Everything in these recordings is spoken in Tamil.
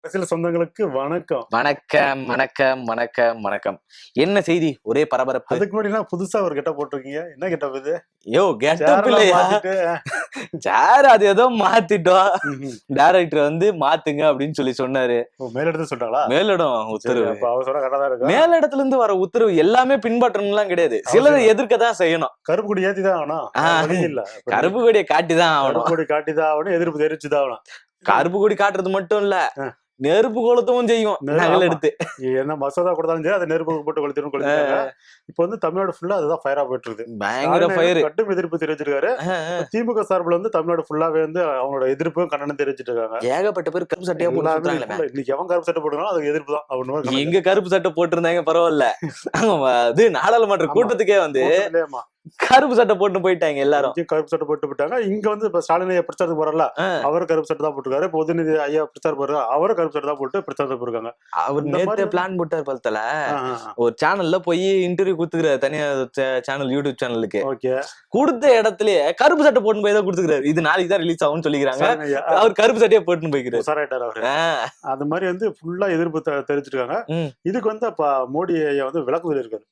அரசியல் சொந்தங்களுக்கு வணக்கம். வணக்கம் வணக்கம் வணக்கம் வணக்கம். என்ன செய்தி? ஒரே பரபரப்பு. அதுக்கு முன்னாடி புதுசா ஒரு கெட்டப் போட்டிருக்கீங்க. என்ன கெட்டப் இது? யோ கெட்டப் இல்லையா? சேர் அது ஏதோ மாத்திட்டோம். டைரக்டர் வந்து மாத்துங்க அப்படின்னு சொன்னாரு. மேலிடத்துல சொல்றாங்களா? மேலிடம் உத்தரவு. அவர் சொல்ற கரெக்டா தான் இருக்கு. மேலிடத்துல இருந்து வர உத்தரவு எல்லாமே பின்பற்றணும்லாம் கிடையாது. சிலரை எதிர்க்கதான் செய்யணும். கருப்பு கொடி ஏத்திதான் ஆகணும். வழி இல்ல. கருப்பு கொடியை காட்டிதான் ஆகணும். கருப்பு கொடி காட்டிதான் ஆகணும். எதிர்ப்பு தெரிவிச்சுதான் ஆகணும். கருப்பு கொடி காட்டுறது மட்டும் இல்ல, நெருப்பு கொளுத்தவும் செய்யும். நகல் எடுத்து என்ன மசோதா கொடுத்தாலும் சரி, அதை நெருப்பு போட்டு கொளுத்திருக்காங்க. இப்ப வந்து தமிழ்நாடு ஃபுல்லா அதுதான் ஃபயரா போயிட்டு இருக்கு. பயங்கர ஃபயர். கடும் எதிர்ப்பு தெரிவிச்சிருக்காரு. திமுக சார்பில் வந்து தமிழ்நாடு ஃபுல்லாவே வந்து அவங்களோட எதிர்ப்பும் கண்டனம் தெரிவிச்சிட்டு இருக்காங்க. ஏகப்பட்ட பேர் கருப்பு சட்டையா போட்டுருக்காங்க. இன்னைக்கு எவன் கருப்பு சட்டை போட்டுருக்காலும் அதுக்கு எதிர்ப்பு தான். அப்படின்னு எங்க கருப்பு சட்டை போட்டிருந்தாங்க பரவாயில்ல. அது நாடாளுமன்ற கூட்டத்துக்கே வந்து கருப்பு சட்டை போட்டு போயிட்டாங்க. எல்லாரும் கருப்பு சட்டை போட்டு போயிட்டாங்க. இங்க வந்து இப்ப ஸ்டாலின் ஐயா பிரச்சாரத்துக்கு போறல, அவரும் கருப்பு சட்டை தான் போட்டுருக்காரு. இப்ப உதயநிதி ஐயா பிரச்சாரம் போறாரு, அவரும் கருப்பு சட்டை தான் போட்டு பிரச்சாரத்துக்கு போயிருக்காங்க. அவர் நேத்தே பிளான் போட்டார் பலத்துல. ஒரு சேனல்ல போய் இன்டர்வியூ கொடுத்துக்கிறாரு, தனியா சேனல், யூடியூப் சேனலுக்கு. கொடுத்த இடத்துலயே கருப்பு சட்டை போட்டு போய் தான் கொடுத்துக்கிறாரு. இது நாளைக்கு தான் ரிலீஸ் ஆகும்னு சொல்லிக்கிறாங்க. அவர் கருப்பு சட்டையை போட்டு போய்க்கிறாரு. அது மாதிரி வந்து ஃபுல்லா எதிர்ப்பு தெரிவிச்சிருக்காங்க. இதுக்கு வந்து மோடி ஐயா வந்து விளக்கு சொல்லியிருக்காரு.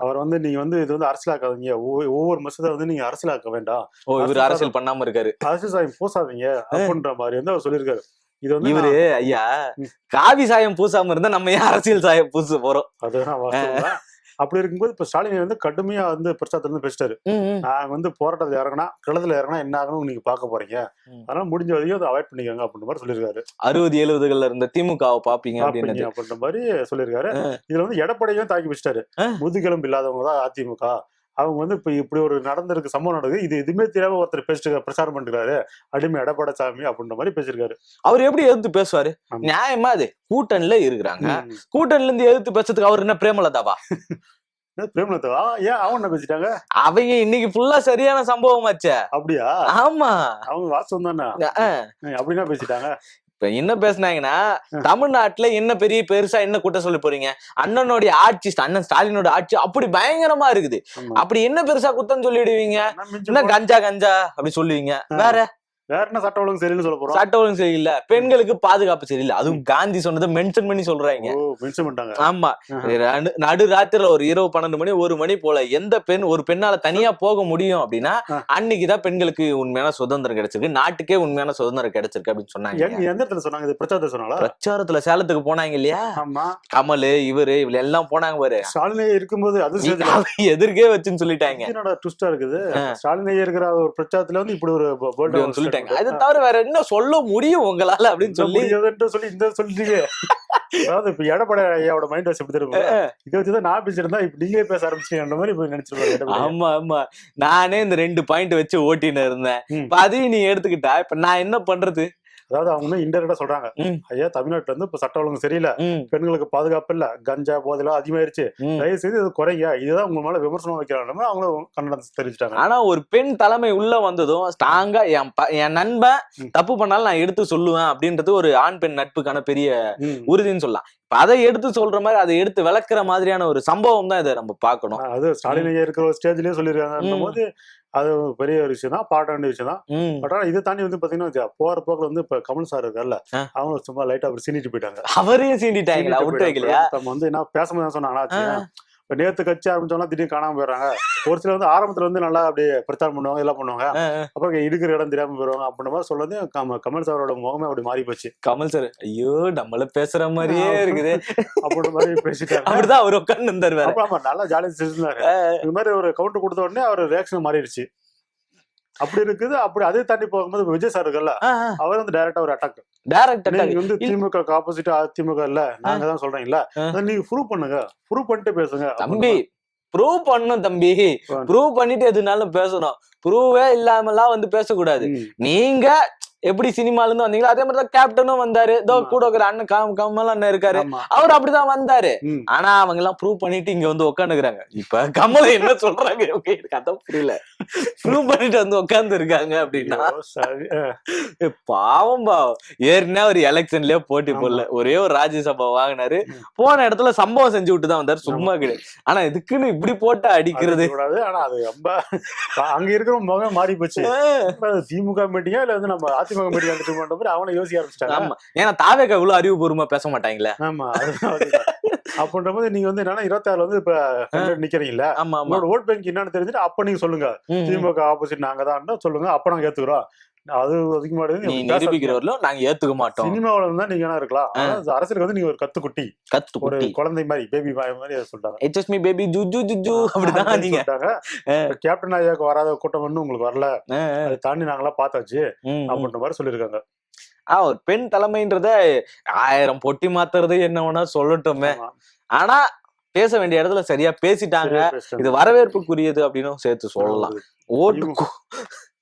அவர் வந்து நீங்க வந்து இது வந்து அரசியலாக்காதீங்க, ஒவ்வொரு மசோதா வந்து நீங்க அரசியலாக்க வேண்டாம், இவர் அரசியல் பண்ணாம இருக்காரு, அரசியல் சாயம் பூசாதீங்க அப்படின்ற மாதிரி வந்து அவர் சொல்லியிருக்காரு. இது வந்து இவரு ஐயா காவி சாயம் பூசாம இருந்தா நம்ம ஏன் அரசியல் சாயம் பூச போறோம்? அதுதான். அப்படி இருக்கும்போது இப்ப ஸ்டாலின் வந்து கடுமையா வந்து பிரச்சாரத்துல இருந்து பேசிட்டாரு. நாங்க வந்து போராட்டத்துல இறங்கினா, களத்துல இறங்கினா என்ன ஆகணும் நீங்க பாக்க போறீங்க, அதனால முடிஞ்ச வரைக்கும் அதை அவாய்ட் பண்ணிக்கோங்க அப்படின்ற மாதிரி சொல்லியிருக்காரு. 60-70 இருந்த திமுகவை பாப்பீங்க அப்படின்ற மாதிரி சொல்லியிருக்காரு. இதுல வந்து எடப்பாடியும் தாக்கி வச்சிட்டாரு. முதுகெலும்பு இல்லாதவங்க தான் அதிமுக, அவங்க வந்து இப்ப இப்படி ஒரு நடந்திருக்கு, சம்பவம் நடக்குது, இது எதுவுமே தெரியாம ஒருத்தர் பேசிட்டு பிரச்சாரம் பண்ணிருக்காரு, அடிமை எடப்பாடி அப்படின்ற மாதிரி பேசிருக்காரு. அவர் எப்படி எதிர்த்து பேசுவாரு? நியாயமா அது கூட்டணில இருக்கிறாங்க, கூட்டணில இருந்து எதிர்த்து பேசுறதுக்கு அவர் என்ன பிரேமலதாவா? பிரேமலதாவா? ஏன் அவங்க என்ன பேசிட்டாங்க? அவங்க இன்னைக்கு ஃபுல்லா சரியான சம்பவம் ஆச்சே. அப்படியா? ஆமா, அவங்க வாசம் தானே. அப்படின்னா பேசிட்டாங்க. இப்ப என்ன பேசினாங்கன்னா, தமிழ்நாட்டுல என்ன பெரிய பெருசா என்ன கூட்டம் சொல்ல போறீங்க? அண்ணனுடைய ஆட்சி, அண்ணன் ஸ்டாலினோட ஆட்சி அப்படி பயங்கரமா இருக்குது, அப்படி என்ன பெருசா குத்தம் சொல்லிடுவீங்க? என்ன கஞ்சா அப்படி சொல்லுவீங்க? வேற என்ன சட்ட ஒழுங்கு சரியில்லை சொல்ல போறோம்? சட்ட ஒழுங்கு சரியில்லை, பெண்களுக்கு பாதுகாப்பு சரியில்லை. அதுவும் காந்தி சொன்னதை மென்ஷன் பண்ணி சொல்றாங்க. ஆமா, நடு ராத்திரில ஒரு இரவு 12 மணி 1 மணி போல எந்த பெண் ஒரு பெண்ணால தனியா போக முடியும் அப்படின்னா அன்னைக்குதான் பெண்களுக்கு உண்மையான சுதந்திரம் கிடைச்சிருக்கு, நாட்டுக்கே உண்மையான சுதந்திரம் கிடைச்சிருக்கு அப்படின்னு சொன்னாங்க. எந்த இடத்துல சொன்னாங்க? பிரச்சாரத்துல சேலத்துக்கு போனாங்க இல்லையா, கமல் இவரு இவங்க எல்லாம் போனாங்க பாரு. ஸ்டாலினே இருக்கும்போது அது எதிர்க்கே வச்சுன்னு சொல்லிட்டாங்க. ட்விஸ்டா இருக்குது. ஸ்டாலினே இருக்கிற ஒரு பிரச்சாரத்துல வந்து இப்படி ஒரு சொல்லிட்டாங்க. அது தவிர வேற என்ன சொல்ல முடியும் உங்களால அப்படின்னு சொல்லி இந்த சொல்றீங்க. அதாவது இப்ப எடப்பாடி ஐயாவோட மைண்ட் வாஷ் எப்படி தெரியும்? இதை வச்சுதான் நான் பேசிருந்தா இப்ப நீங்களே பேச ஆரம்பிச்சீங்க மாதிரி நினைச்சிருப்பாங்க. ஆமா ஆமா, நானே இந்த 2 பாயிண்ட் வச்சு ஓட்டின்னு இருந்தேன். இப்ப அதையும் நீ எடுத்துக்கிட்டா இப்ப நான் என்ன பண்றது? அதாவது அவங்க இன்டெரக்டா சொல்றாங்க, ஐயா தமிழ்நாட்டுல இருந்து இப்ப சட்ட ஒழுங்கு சரியில்லை, பெண்களுக்கு பாதுகாப்பு இல்ல, கஞ்சா போதெல்லாம் அதிகமாயிருச்சு, தயவு செய்து இது குறைங்க, இதுதான் உங்க மேல விமர்சனம் வைக்கிறாங்க. அவங்களும் கண்டனம் தெரிவிச்சிட்டாங்க. ஆனா ஒரு பெண் தலைமை உள்ள வந்ததும் ஸ்ட்ராங்கா என் நண்பன் தப்பு பண்ணாலும் நான் எடுத்து சொல்லுவேன் அப்படின்றது ஒரு ஆண் பெண் நட்புக்கான பெரிய உறுதின்னு சொல்லலாம். இப்ப அதை எடுத்து சொல்ற மாதிரி, அதை எடுத்து விளக்குற மாதிரியான ஒரு சம்பவம் தான் இதை நம்ம பாக்கணும். அது ஸ்டாலின் இருக்கிற ஒரு ஸ்டேஜ்லயே சொல்லிருக்காங்க போது அது பெரிய ஒரு விஷயம் தான், பாட்ட வேண்டிய விஷயம் தான். பட் ஆனா இதை தாண்டி வந்து பாத்தீங்கன்னா போற போக்குல வந்து இப்ப கமல் சார் இருக்காருல்ல, அவங்க சும்மா லைட்டா அப்படி சீண்டிட்டு போயிட்டாங்க. அவரையும் சீண்டிட்டாங்களா? விட்டு வைக்கலையா? நம்ம வந்து என்ன பேசும்போது சொன்னாங்களா, இப்ப நேத்து கட்சி ஆரம்பிச்சோம்னா திடீர்னு காணாம போயிடுறாங்க. ஒரு சில வந்து ஆரம்பத்துல வந்து நல்லா அப்படியே பிரச்சாரம் பண்ணுவாங்க, எல்லாம் பண்ணுவாங்க, அப்புறம் இருக்கிற இடம் தெரியாம போயிருவாங்க அப்படின்ற மாதிரி சொல்றது கமல் சாரோட முகமே அப்படி மாறி போச்சு. கமல் சார் ஐயோ நம்மள பேசுற மாதிரியே இருக்குது அப்படி மாதிரி பேசிட்டாரு. அப்படிதான் அவர் உட்கார்ந்து இருந்தாரு. ஆமா, நல்லா ஜாலியா செஞ்சிருந்தாரு. இந்த மாதிரி ஒரு கவுண்டர் கொடுத்த உடனே அவர் ரியாக்ஷன் மாறிடுச்சு. அப்படி இருக்குது. அப்படி அதே தாண்டி போகும்போது விஜய் சார் இருக்குல்ல, அவர் வந்து டைரக்டா ஒரு அட்டாக். நீங்க வந்து திமுக ஆப்போசிட் அதிமுக இல்ல, நாங்க தான் சொல்றீங்களா, நீங்க ப்ரூவ் பண்ணுங்க, ப்ரூவ் பண்ணிட்டு பேசுங்க. தம்பி ப்ரூவ் பண்ணணும் தம்பி, ப்ரூவ் பண்ணிட்டு எதுனாலும் பேசணும். ப்ரூவே இல்லாமலாம் வந்து பேசக்கூடாது. நீங்க எப்படி சினிமால இருந்து வந்தீங்களோ அதே மாதிரிதான் கேப்டனும் வந்தாரு. கூட இருக்கிற அண்ணன் கமல் அண்ணன் இருக்காரு, அவர் அப்படிதான் வந்தாரு. ஆனா அவங்க எல்லாம் ப்ரூவ் பண்ணிட்டு இங்க வந்து உட்காந்துக்கிறாங்க. இப்ப கமல் என்ன சொல்றாங்க கதை புரியல, ப்ரூவ் பண்ணிட்டு வந்து உட்கார்ந்து இருக்காங்க அப்படின்னா பாவம் பாவம். ஏற்கனவே ஒரு எலெக்ஷன்லயே போட்டி போடல, ஒரே ஒரு ராஜ்யசபா வாங்கினாரு, போன இடத்துல சம்பவம் செஞ்சு விட்டுதான் வந்தாரு, சும்மா கிடையாது. ஆனா இதுக்குன்னு இப்படி போட்டா அடிக்கிறது ஆனா அது ரொம்ப அங்க இருக்கிற முகம் மாறி போச்சு. திமுக மீட்டிங்கா இல்ல வந்து நம்ம அதிமுக அதிமுக மீட்டிங் வந்துட்டு அவனை யோசிக்க ஆரம்பிச்சிட்டாங்க. ஆமா, ஏன்னா தாவேக்கா இவ்வளவு அறிவுபூர்வமா பேச மாட்டாங்களே. ஆமா, அப்படின்ற போது நீங்க வந்து என்னன்னா 26 வந்து இப்ப நிக்கிறீங்கல்ல, உங்களோட ஓட் பேங்க் என்னன்னு தெரிஞ்சுட்டு அப்ப நீங்க சொல்லுங்க, திமுக ஆப்போசிட் நாங்க தான் சொல்லுங்க, அப்ப நாங்க ஏத்துக்கிறோம். அது அதுக்கு முன்னாடி நிரூபிக்கிறவர்களும் நாங்க ஏத்துக்க மாட்டோம். சினிமாவில இருந்தா நீங்க என்ன இருக்கலாம், அரசியலுக்கு வந்து நீங்க ஒரு கத்துக்குட்டி, ஒரு குழந்தை மாதிரி, பேபி பாய் மாதிரி சொல்லிட்டாங்க. இட்ஸ் மீ பேபி ஜூ ஜூ ஜூ அப்படிதான் நீங்க சொல்லிட்டாங்க. கேப்டன் ஐயாக்கு வராத கூட்டம் வந்து உங்களுக்கு வரல, அதை தாண்டி நாங்களாம் பார்த்தாச்சு அப்படின்ற மாதிரி சொல்லியிருக்காங்க. ஒரு பெண் தலைமைன்றத 1000 பொட்டி மாத்துறது என்ன வேணா சொல்லட்டுமே, ஆனா பேச வேண்டிய இடத்துல சரியா பேசிட்டாங்க. இது வரவேற்புக்குரியது அப்படின்னு சேர்த்து சொல்லலாம். ஓட்டு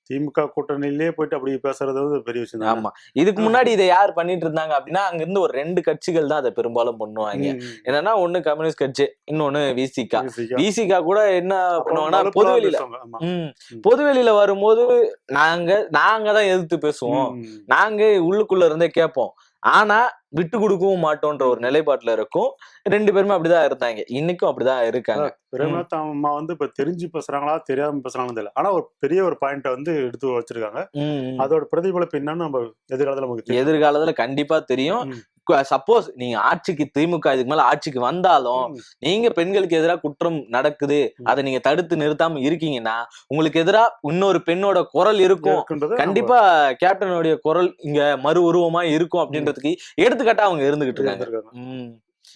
திமுக கூட்டணியிலே போயிட்டு அப்படி பேசுறது வந்து பெரிய விஷயம். ஆமா, இதுக்கு முன்னாடி இதை யார் பண்ணிட்டு இருந்தாங்க அப்படின்னா அங்க இருந்து ஒரு 2 கட்சிகள் தான் அதை பெரும்பாலும் பண்ணுவாங்க. என்னன்னா ஒண்ணு கம்யூனிஸ்ட் கட்சி, இன்னொன்னு விசிகா. விசிகா கூட என்ன பண்ணுவாங்கன்னா பொதுவெளியில வரும்போது நாங்க தான் எதிர்த்து பேசுவோம், நாங்க உள்ளுக்குள்ள இருந்தே கேட்போம், ஆனா விட்டு கொடுக்கவும் மாட்டோன்ற ஒரு நிலைப்பாட்டுல இருக்கும். 2 பேருமே அப்படிதான் இருந்தாங்க, இன்னைக்கும் அப்படிதான் இருக்காங்க. பிரேமலதா அம்மா வந்து இப்ப தெரிஞ்சு பேசுறாங்களா தெரியாம பேசுறாங்கன்னு தெரியல, ஆனா ஒரு பெரிய ஒரு பாயிண்ட வந்து எடுத்து வச்சிருக்காங்க. அதோட பிரதிபலிப்பு என்னன்னு நம்ம எதிர்காலத்துல கண்டிப்பா தெரியும். சப்போஸ் நீங்க ஆட்சிக்கு திமுக இதுக்கு மேல ஆட்சிக்கு வந்தாலும் நீங்க பெண்களுக்கு எதிராக குற்றம் நடக்குது, அதை நீங்க தடுத்து நிறுத்தாம இருக்கீங்கன்னா உங்களுக்கு எதிராக இன்னொரு பெண்ணோட குரல் இருக்கும். கண்டிப்பா கேப்டனுடைய குரல் இங்க மறு உருவமா இருக்கும் அப்படின்றதுக்கு எடுத்துக்காட்டா அவங்க இருந்துகிட்டு இருக்காங்க.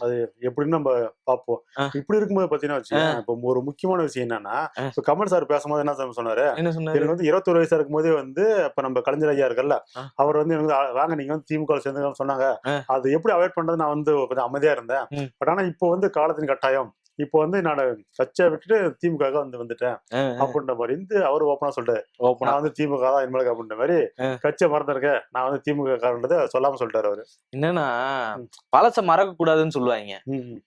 அது எப்படின்னு நம்ம பாப்போம். இப்படி இருக்கும்போது பாத்தீங்கன்னா இப்ப ஒரு முக்கியமான விஷயம் என்னன்னா, இப்ப கமல் சார் பேசும்போது என்ன சொன்னாரு, எனக்கு வந்து 21 வயசா இருக்கும் போதே வந்து இப்ப நம்ம கலைஞர் ஐயா இருக்குல்ல, அவர் வந்து எனக்கு வாங்க நீங்க வந்து திமுக சேர்ந்து சொன்னாங்க, அது எப்படி அவாய்ட் பண்றது நான் வந்து கொஞ்சம் அமைதியா இருந்தேன். பட் ஆனா இப்போ வந்து காலத்தின் கட்டாயம், இப்போ வந்து நான் கட்சியை விட்டுட்டு திமுக வந்துட்டேன் அப்படின்ற மாதிரி இருந்து அவரு ஓப்பனா சொல்லிட்டாரு. நான் வந்து திமுக தான் இனிமேல் அப்படின்ற மாதிரி கட்சியை மறந்துருக்கேன், நான் வந்து திமுக காரன்றதை சொல்லாம சொல்லிட்டாரு அவரு. என்னன்னா பழச மறக்க கூடாதுன்னு சொல்லுவாங்க,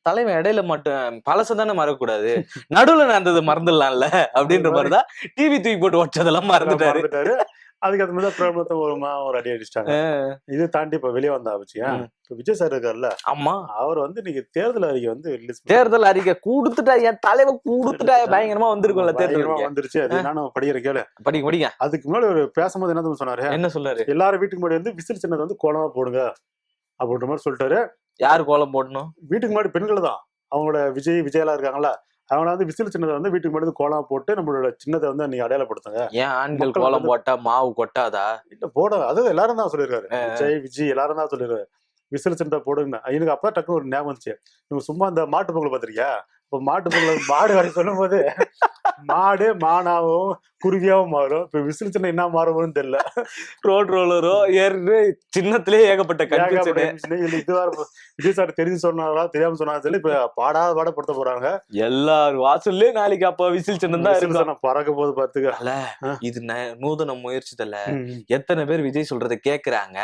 தலைவன் இடையில மட்டும் பழச தானே மறக்க கூடாது, நடுவுல நடந்தது மறந்துடலாம்ல அப்படின்ற மாதிரிதான் டிவி தூக்கி போட்டு வச்சதெல்லாம் மறந்துட்டாரு. அதுக்கு அது மாதிரி பிரபலத்தை ஒரு அடி அடிச்சிட்டாங்க. இது தாண்டி இப்ப வெளியே வந்தாச்சு. இப்ப விஜய் சார் இருக்காருல்ல, ஆமா, அவர் வந்து நீங்க தேர்தல் அறிக்கை வந்து தேர்தல் அறிக்கை கூடுத்துட்டா, என் தலைவர் கூடுத்துட்டா பயங்கரமா வந்திருக்கும்ல, தேர்தல் வந்துருச்சு. அது நானும் படிக்கிற கேளு, படிக்க அதுக்கு முன்னாடி ஒரு பேசும்போது என்ன சொன்னாரு, என்ன சொன்னாரு, எல்லாரும் வீட்டுக்கு முன்னாடி வந்து விசில் சின்னத்தை வந்து கோலமா போடுங்க அப்படின்ற மாதிரி சொல்லிட்டாரு. யாரு கோலம் போடணும்? வீட்டுக்கு முன்னாடி பெண்கள் தான், அவங்களோட விஜயெல்லாம் இருக்காங்களா, அவங்க வந்து விசில் சின்னத்தை வந்து வீட்டுக்கு முன்னாடி கோலம் போட்டு நம்மளோட சின்னத்தை வந்து நீங்க அடையாளப்படுத்துங்க. ஏன் ஆண்கள் கோலம் போட்டா மாவு கொட்டாதா? இல்ல போட, அது எல்லாரும் தான் சொல்லிருக்காரு, விஜய் எல்லாரும் தான் சொல்லிருக்காரு விசில் சின்னத்தை போடுங்க. எனக்கு அப்ப டக்குனு ஒரு ஞாபகம் வந்துச்சு, இவங்க சும்மா இந்த மாட்டு பொங்கல் பாத்திருக்கியா, இப்ப மாட்டு பொங்கல் மாடு வரை சொல்லும் போது மாடு மானாவும் குருவியாவும் மாறும், இப்ப விசில் சின்ன என்ன மாறும்னு தெரியல. ரோட் ரோலரோ ஏறு சின்னத்திலேயே ஏகப்பட்ட இதுவா விஜய் சார் தெரிஞ்சு சொன்னாரா தெரியாம சொன்னாலும் இப்ப பாடப்படுத்த போறாங்க. எல்லாரும் வாசல்லே நாளைக்கு அப்ப விசில் சின்னம் தான் பறக்க போது பாத்துக்கல. இது நூதன முயற்சி தல, எத்தனை பேர் விஜய் சொல்றதை கேக்குறாங்க,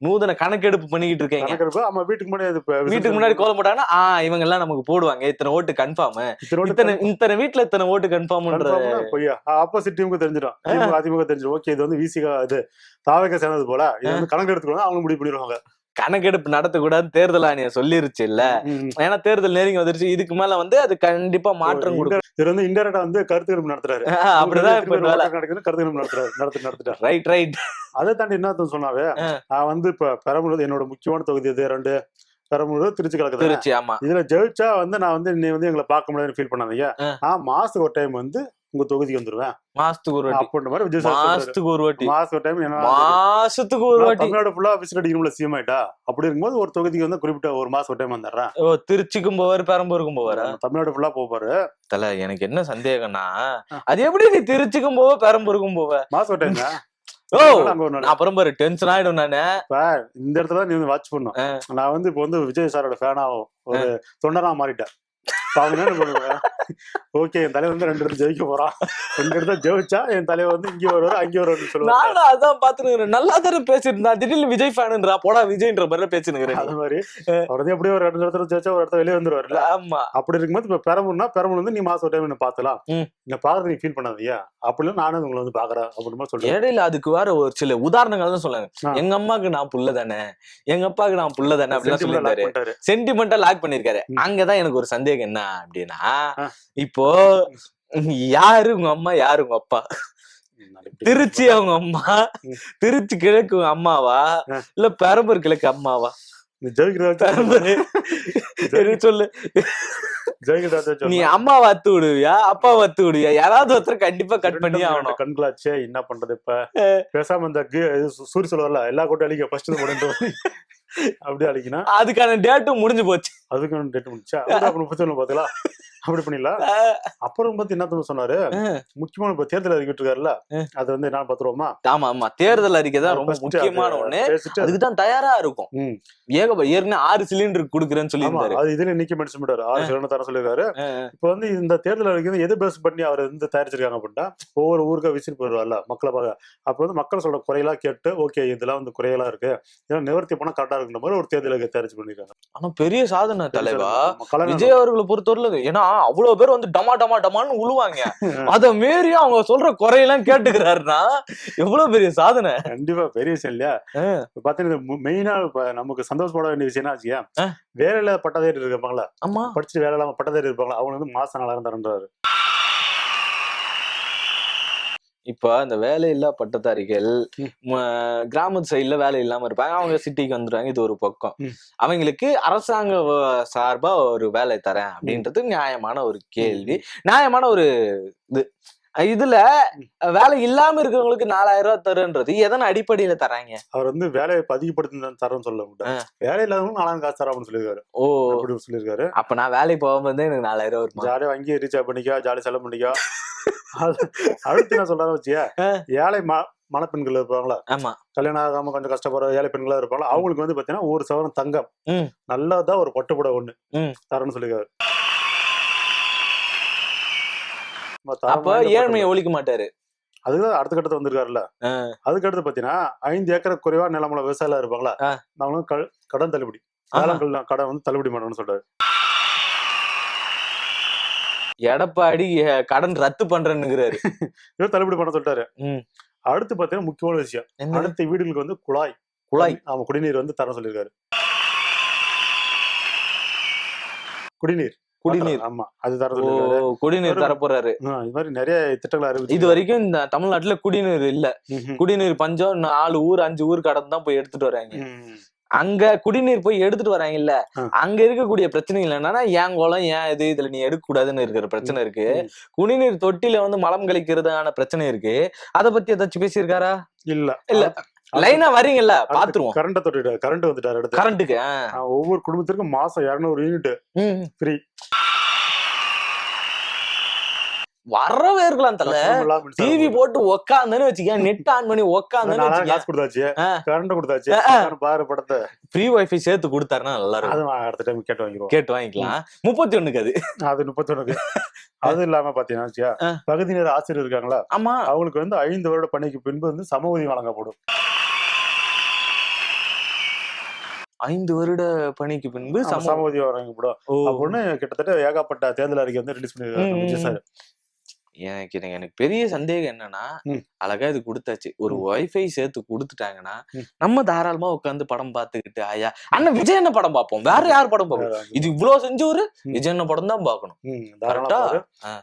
நூதன கணக்கெடுப்பு பண்ணிக்கிட்டு இருக்காங்க. ஆமா, வீட்டுக்கு முன்னாடி கோலம் போட்டாங்கன்னா இவங்க எல்லாம் நமக்கு போடுவாங்க, இத்தனை ஓட்டு கன்ஃபார்ம், இத்தனை வீட்டுல இத்தனை ஓட்டு கன்ஃபார்ம். ஆப்போசிட் டீமுக்கு தெரிஞ்சிடும், அதிமுக தெரிஞ்சிடும், ஓகே இது வந்து விசிகா இது தாவேக சேர்ந்தது போல, இது வந்து கணக்கு எடுத்துக்கணும், அவங்க முடிவு பண்ணிடுவாங்க. கணக்கெடுப்பு நடத்தக்கூடாது தேர்தல் ஆணையம் சொல்லிருச்சு இல்ல, ஏன்னா தேர்தல் நெருங்கி வந்துருச்சு, இதுக்கு மேல வந்து அது கண்டிப்பா மாற்றம் கொடுக்கும். இது வந்து இன்டைரக்டா வந்து கருத்து கணிப்பு நடத்துறாரு, அப்படிதான் கருத்து கணிப்பு நடத்துறாரு. ரைட். அதை தாண்டி என்ன சொன்னாவே, நான் வந்து இப்ப பெரம்பலூர் என்னோட முக்கியமான தொகுதி இது 2, பெரம்பலூர் திருச்சி கலக்குது. ஆமா, இதுல ஜெயிச்சா வந்து நான் வந்து நீ வந்து எங்களை பார்க்க முடியாதுன்னு ஃபீல் பண்ணாதீங்க, நான் மாசத்துக்கு ஒரு டைம் வந்து உங்க தொகுதிக்கு வந்துருவேன், மாசத்துக்கு ஒரு வாட்டி, மாசத்துக்கு ஒரு வாட்டி தமிழ்நாடு ஃபுல்லா விசிட் அடிக்கணும்ல சிஎம் ஆயிட்டா, அப்படி இருக்கும்போது ஒரு தொகுதிக்கு வந்து குறிப்பிட்ட ஒரு மாசம் ஒரு டைம் வந்துடுறேன். திருச்சிக்கும் போவாரு, பெரம்பூருக்கும் போவாரு, தமிழ்நாடு ஃபுல்லா போவாரு. தல எனக்கு என்ன சந்தேகம்னா, அது எப்படி நீ திருச்சிக்கும் போவ பெரம்பூருக்கும் போவ மாசம் ஒரு டைம்? அப்புறம் பாரு டென்ஷன் ஆயிடும். நானு இந்த இடத்துல நீ வந்து வாட்ச் பண்ணும், நான் வந்து இப்ப வந்து விஜய் சாரோட ஃபேனாவும் ஒரு தொண்டனா மாறிட்டேன். ஓகே, என் தலைவர் வந்து 2 இடத்துல ஜெயிக்க போறான், 2 இடத்துல ஜெயிச்சா என் தலைவர் வந்து இங்க வருவாரு அங்கே வருவாருன்னு சொல்லுவாங்க. அதான் பாத்துருக்கேன், நல்லா தானே பேசிட்டு திடீர்னு விஜய் ஃபேனுன்றா போடா விஜய்ன்ற மாதிரி பேசினுக்கிறேன். அது மாதிரி அவர் வந்து எப்படியும் ஒரு 2 இடத்துல ஜெயிச்சா ஒரு இடத்துல வெளியே வந்துருவாருல்ல. ஆமா, அப்படி இருக்கும்போது இப்ப பெரம்பூர் வந்து நீ மாசம் ஒரு டைம் என்ன பாத்தலாம், நீங்க பாக்குறது நீ ஃபீல் பண்ணாதீங்க, அப்படின்னு நானும் உங்களை வந்து பாக்குறேன் அப்படின்னு சொல்றேன். இடையில அதுக்கு வேற ஒரு சில உதாரணங்கள் தான் சொல்லாங்க, எங்க அம்மாக்கு நான் புள்ள தானே, எங்க அப்பாவுக்கு நான் புள்ள தானே அப்படின்னு சொல்லிருக்காரு, சென்டிமெண்டா லாக் பண்ணிருக்காரு. அங்கதான் எனக்கு ஒரு சந்தேகம் என்ன அப்படின்னா, இப்போ யாரு உங்க அம்மா யாரு உங்க அப்பா, திருச்சி அவங்க அம்மா, திருச்சி கிழக்கு அம்மாவா இல்ல பெரம்பூர் கிழக்கு அம்மாவா? சொல்லு, நீ அம்மா வத்து விடுவியா அப்பா வத்து விடுவியா? யாராவது ஒருத்தர் கண்டிப்பா கட் பண்ணி ஆகணும். கண்களாச்சே என்ன பண்றது இப்ப? பேசாம இந்த சூரிய சொல்லுவார்ல, எல்லா கூட்டம் அழிக்க ஃபர்ஸ்ட் முடிஞ்சு அப்படியே அழிக்கணும். அதுக்கான டேட்டும் முடிஞ்சு போச்சு. அதுக்கான டேட் முடிச்சா பாத்தீங்களா? அப்படி பண்ணிடலாம். அப்புறம் பத்தி என்ன சொன்னாரு, முக்கியமான இப்ப தேர்தல் அறிவிட்டு இருக்காருல்ல, அது வந்து என்ன பாத்துருவோமா? ஆமா ஆமா, தேர்தல் அறிக்கை தான் ரொம்ப முக்கியமான ஒண்ணு. அதுக்குதான் தயாரா இருக்கும். ஏற்கனவே 6 சிலிண்டர் குடுக்குறேன்னு சொல்லி அது இதுல இன்னைக்கு மென்ஷன் பண்ணிட்டாரு, 6 சிலிண்டர் தர சொல்லிருக்காரு. இப்ப வந்து இந்த தேர்தல் அறிக்கை எது பேஸ் பண்ணி அவர் வந்து தயாரிச்சிருக்காங்க அப்படின்னா, ஒவ்வொரு ஊருக்கா விசிட் போடுவார்ல மக்களை பார்க்க. அப்ப வந்து மக்கள் சொல்ற குறையெல்லாம் கேட்டு, ஓகே இதெல்லாம் வந்து குறையெல்லாம் இருக்கு, இதெல்லாம் நிவர்த்தி பண்ணா கரெக்டா இருக்குன்ற மாதிரி ஒரு தேர்தல் அறிக்கை தயாரிச்சு பண்ணிருக்காங்க. ஆனா பெரிய சாதனை தலைவா விஜய் அவர்களை பொறுத்தவரை. ஏன்னா அவ்வளவு பேர் வந்து டமா டமா டமான்னு உழுவாங்க, அத மீறி அவங்க சொல்ற குறையெல்லாம் கேட்டுக்கிறாருன்னா எவ்வளவு பெரிய சாதனை. கண்டிப்பா பெரிய விஷயம் இல்லையா? பாத்தீங்கன்னா மெயினா நமக்கு சந்தோஷப்பட வேண்டிய விஷயம் என்ன, வேலையில பட்டதாரி இருப்பாங்களா, படிச்சுட்டு வேலை இல்லாம பட்டதாரி இருப்பாங்களா, அவங்க வந்து மாசம் 4000 தரன்றாரு. இப்ப இந்த வேலையில்லா பட்டதாரிகள் கிராமத்து சைட்ல வேலை இல்லாம இருப்பாங்க, அவங்க சிட்டிக்கு வந்துடுவாங்க. இது ஒரு பக்கம். அவங்களுக்கு அரசாங்க சார்பா ஒரு வேலை தரேன் அப்படின்றது நியாயமான ஒரு கேள்வி, நியாயமான ஒரு இது. இதுல வேலை இல்லாம இருக்கிறவங்களுக்கு 4000 ரூபாய் தருன்றது எதன் அடிப்படையில தராங்க? அவர் வந்து வேலையை அதிகப்படுத்தி தரேன்னு சொல்ல முடியாது, வேலை இல்லாதவங்க 4000 காசு தரான்னு சொல்லியிருக்காரு. அப்படி சொல்லியிருக்காரு. அப்ப நான் வேலைக்கு போகும்போது எனக்கு 4000 ரூபாய் ஜாலியா வாங்கி ரீசார்ஜ் பண்ணிக்கோ, ஜாலியா செலவு பண்ணிக்கோ. அடுத்து என்ன சொல்றாரு வச்சியா, ஏழை மணப்பெண்கள் இருப்பாங்களா, கல்யாணம் ஆகாம கொஞ்சம் கஷ்டப்படுற ஏழை பெண்களா இருப்பாங்களா, அவங்களுக்கு வந்து பாத்தீங்கன்னா 1 சவரன் தங்கம் நல்லதா ஒரு பட்டுப்புடவை 1 தரேன்னு சொல்லியிருக்காரு. அப்ப ஏழ்மையை ஒழிக்க மாட்டாரு. அதுதான் அடுத்த கட்டத்தை வந்திருக்காருல்ல. அதுக்கு அடுத்து பாத்தீங்கன்னா 5 ஏக்கர் குறைவா நிலமுள்ள விவசாயில இருப்பாங்களா, அவங்களும் கடன் தள்ளுபடி, கடன் வந்து தள்ளுபடி பண்ணணும்னு சொல்றாரு. எடப்பாடி கடன் ரத்து பண்றேன்னுங்கிறாரு, இவர் தள்ளுபடி பண்ண சொல்லிட்டாரு. அடுத்து பாத்தீங்கன்னா முக்கியமான விஷயம், அடுத்த வீடுகளுக்கு வந்து குழாய் ஆமா குடிநீர் வந்து தர சொல்லியிருக்காரு. குடிநீர் ஆமா அது தர சொல்லிருக்காரு. குடிநீர் தர போறாரு. இது மாதிரி நிறைய திட்டங்களை அறிவிச்சு. இது வரைக்கும் இந்த தமிழ்நாட்டுல குடிநீர் இல்ல, குடிநீர் பஞ்சம். 4 ஊர் 5 ஊர் கடந்து தான் போய் எடுத்துட்டு வராங்க. அங்க குடிநீர் போய் எடுத்துட்டு வராங்க இல்ல, அங்க இருக்கக்கூடிய பிரச்சனைகள் என்னன்னா, ஏன் குளம் ஏன் இது இதுல நீ எடுக்க கூடாதுன்னு இருக்கிற பிரச்சனை இருக்கு. குடிநீர் தொட்டில வந்து மலம் கழிக்கிறதான பிரச்சனை இருக்கு. அத பத்தி ஏதாச்சும் பேசியிருக்காரா? இல்ல லைனா வரீங்கல்ல பாத்துருவோம். கரண்ட் தொட்டிட்டு கரண்ட் வந்துட்டாரு. அடுத்து கரண்ட்டுக்கு ஒவ்வொரு குடும்பத்திற்கும் மாசம் 200 யூனிட் ஃப்ரீ. வரவே இருக்கலாம் தல, டிவி போட்டு உக்காந்தன்னு வச்சுக்க, நெட் ஆன் பண்ணி உக்காந்தன்னு காசு கொடுத்தாச்சு, கரண்ட் கொடுத்தாச்சு, பாரு படத்தை ஃப்ரீ வைஃபை சேர்த்து கொடுத்தாருன்னா நல்லா இருக்கும். அடுத்த டைம் கேட்டு வாங்கிக்கலாம். 31க்கு அது 31க்கு. அது இல்லாம பாத்தீங்கன்னா பகுதி நேர ஆசிரியர் இருக்காங்களா, ஆமா அவங்களுக்கு வந்து 5 வருட பணிக்கு பின்பு வந்து சம ஊதியம் வழங்கப்படும். 5 வருட பணிக்கு பின்பு சம ஊதியம் வழங்கப்படும் அப்படின்னு கிட்டத்தட்ட ஏகப்பட்ட தேர்தல் அறிக்கை வந்து ரிலீஸ் பண்ணிருக்காங்க. எனக்கு பெரிய சந்தேகம் என்னன்னா, அழகா இது கொடுத்தாச்சு, ஒரு வைஃபை சேர்த்து கொடுத்துட்டாங்கன்னா நம்ம தாராளமா உட்காந்து படம் பார்த்துக்கிட்டு ஆயா அண்ணன் விஜய் என்ன படம் பார்ப்போம், வேற யார் படம் பார்ப்போம், இது இவ்வளவு செஞ்சவரு விஜய் என்ன படம் தான் பார்க்கணும்.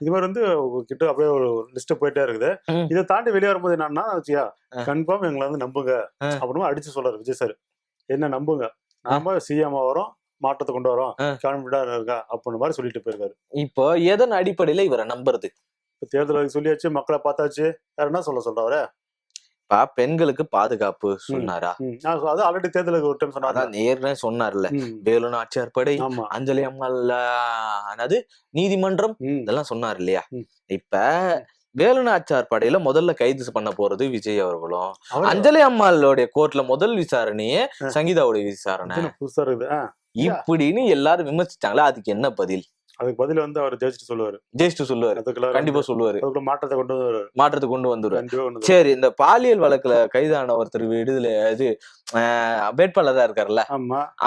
இது மாதிரி வந்து கிட்ட அப்படியே ஒரு லிஸ்ட் போயிட்டே இருக்குது. இதை தாண்டி வெளியே வரும்போது என்னன்னா கன்ஃபார்ம் எங்களை வந்து நம்புங்க அப்படின்னு அடிச்சு சொல்றாரு விஜய் சார். என்ன நம்புங்க, நாம சிஎம் வரோம், மாற்றத்தை கொண்டு வரோம், கான்பிடன்டா இருக்கா அப்படின்னு மாதிரி சொல்லிட்டு போயிருக்காரு. இப்போ எதன் அடிப்படையில இவரை நம்புறது? தேர்தல் சொல்லியாச்சு, மக்களை பார்த்தாச்சு, வேற என்ன சொல்றாரு? பெண்களுக்கு பாதுகாப்பு சொன்னாரா? அது ஆல்ரெடி தேர்தலுக்கு ஒரு டைம் சொன்னாரு, ஏற்கனவே சொன்னார்ல. வேலு நாச்சியார் படை, அஞ்சலி அம்மாள், அதாவது நீதிமன்றம் இதெல்லாம் சொன்னார் இல்லையா? இப்ப வேலு நாச்சியார் படையில முதல்ல கைது பண்ண போறது விஜய் அவர்களும், அஞ்சலி அம்மாளுடைய கோர்ட்ல முதல் விசாரணையே சங்கீதாவுடைய விசாரணை இப்படின்னு எல்லாரும் விமர்சிச்சாங்களா? அதுக்கு என்ன பதில்? அதுக்கு பதில் வந்து அவர் ஜெயிச்சுட்டு சொல்லுவாரு, கண்டிப்பா சொல்லுவாரு, மாற்றத்தை கொண்டு வந்துருவாரு. சரி, இந்த பாலியல் வழக்குல கைதான ஒருத்தர் விடுதலை இது வேட்பாளர் தான் இருக்காருல்ல,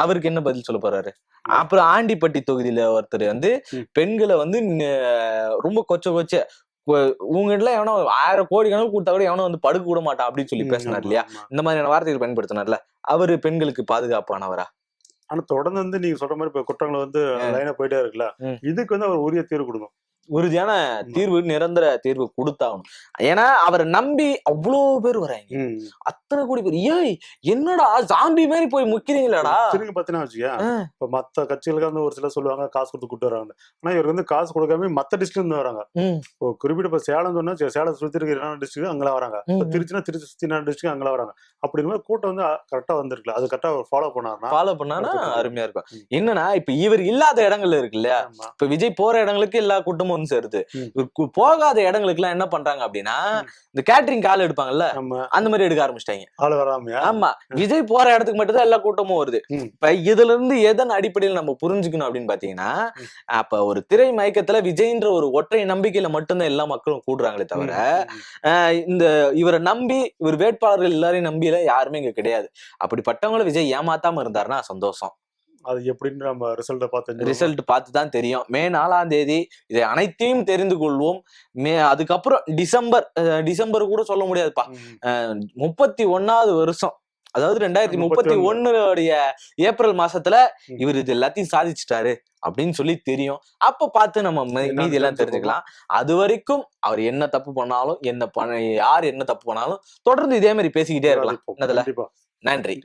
அவருக்கு என்ன பதில் சொல்ல போறாரு? அப்புறம் ஆண்டிப்பட்டி தொகுதியில ஒருத்தர் வந்து பெண்களை வந்து ரொம்ப கொச்ச உங்ககிட்ட எவனோ 1000 கோடி கணக்கு கொடுத்தா கூட எவனோ வந்து படுக்க கூட மாட்டான் அப்படின்னு சொல்லி பேசினார் இல்லையா? இந்த மாதிரியான வார்த்தைகள் பயன்படுத்தினார்ல, அவரு பெண்களுக்கு பாதுகாப்பானவரா? ஆனா தொடர்ந்து வந்து நீங்க சொல்ற மாதிரி இப்ப குற்றங்கள் வந்து லைனா போயிட்டே இருக்குல்ல, இதுக்கு வந்து அவர் உரிய தீர்வு கொடுக்கும். உறுதியான தீர்வு, நிரந்தர தீர்வு கொடுத்தாகணும். ஏன்னா அவரை நம்பி அவ்வளோ பேர் வராங்க, அத்தனை கோடி பேர். ஏய் என்னடா ஜாம்பி மாதிரி போய் முக்கிறீங்களாடா. திரும்பி பாத்தீங்கன்னா வச்சுக்க, இப்ப மத்த கட்சிகளுக்கு வந்து ஒரு சிலர் சொல்லுவாங்க காசு கொடுத்து கூட்டு வராங்க. ஆனா இவருக்கு வந்து காசு கொடுக்காம மத்த டிஸ்ட்ரிக்ட்ல இருந்து வராங்க. இப்போ குறிப்பிட்ட இப்ப சேலம் சொன்னா சேலம் சுத்தி இருக்கிற டிஸ்ட்ரிக்ட் அங்கெல்லாம் வராங்க, திருச்சினா திருச்சி சுத்தி டிஸ்ட்ரிக்ட் அங்கெல்லாம் வராங்க. அப்படி கூட்டம் வந்து கரெக்டா வந்திருக்குல்ல, அது கரெக்டா ஃபாலோ பண்ணாருன்னா அருமையா இருக்கும். என்னன்னா இப்ப இவர் இல்லாத இடங்கள்ல இருக்கு இல்லையா, இப்ப விஜய் போற இடங்களுக்கு எல்லா கூட்டமும் வந்து சேருது. போகாத இடங்களுக்கு எல்லாம் என்ன பண்றாங்க அப்படின்னா, இந்த கேட்டரிங் கால் எடுப்பாங்கல்ல, அந்த மாதிரி எடுக்க ஆரம்பிச்சிட்டாங்க. ஆமா, விஜய் போற இடத்துக்கு மட்டும் தான் எல்லா கூட்டமும் வருது. இப்ப இதுல இருந்து எதன் அடிப்படையில் நம்ம புரிஞ்சுக்கணும் அப்படின்னு பாத்தீங்கன்னா, அப்ப ஒரு திரை மயக்கத்துல விஜய்ன்ற ஒரு ஒற்றை நம்பிக்கையில மட்டும்தான் எல்லா மக்களும் கூடுறாங்களே தவிர, இந்த இவரை நம்பி இவர் வேட்பாளர்கள் எல்லாரையும் நம்பியில யாருமே இங்க கிடையாது. அப்படிப்பட்டவங்களை விஜய் ஏமாத்தாம இருந்தாருன்னா சந்தோஷம். அது எப்படின்னு நம்ம ரிசல்ட் பார்த்து தான் தெரியும். மே 4ஆம் தேதி இதை அனைத்தையும் தெரிந்து கொள்வோம். அதுக்கப்புறம் டிசம்பர் கூட சொல்ல முடியாதுப்பா, 31வது வருஷம், அதாவது 2031 ஏப்ரல் மாசத்துல இவர் இது எல்லாத்தையும் சாதிச்சுட்டாரு அப்படின்னு சொல்லி தெரியும். அப்ப பார்த்து நம்ம மீதி எல்லாம் தெரிஞ்சுக்கலாம். அது வரைக்கும் அவர் என்ன தப்பு பண்ணாலும், யார் என்ன தப்பு பண்ணாலும் தொடர்ந்து இதே மாதிரி பேசிக்கிட்டே இருக்கலாம். நன்றி.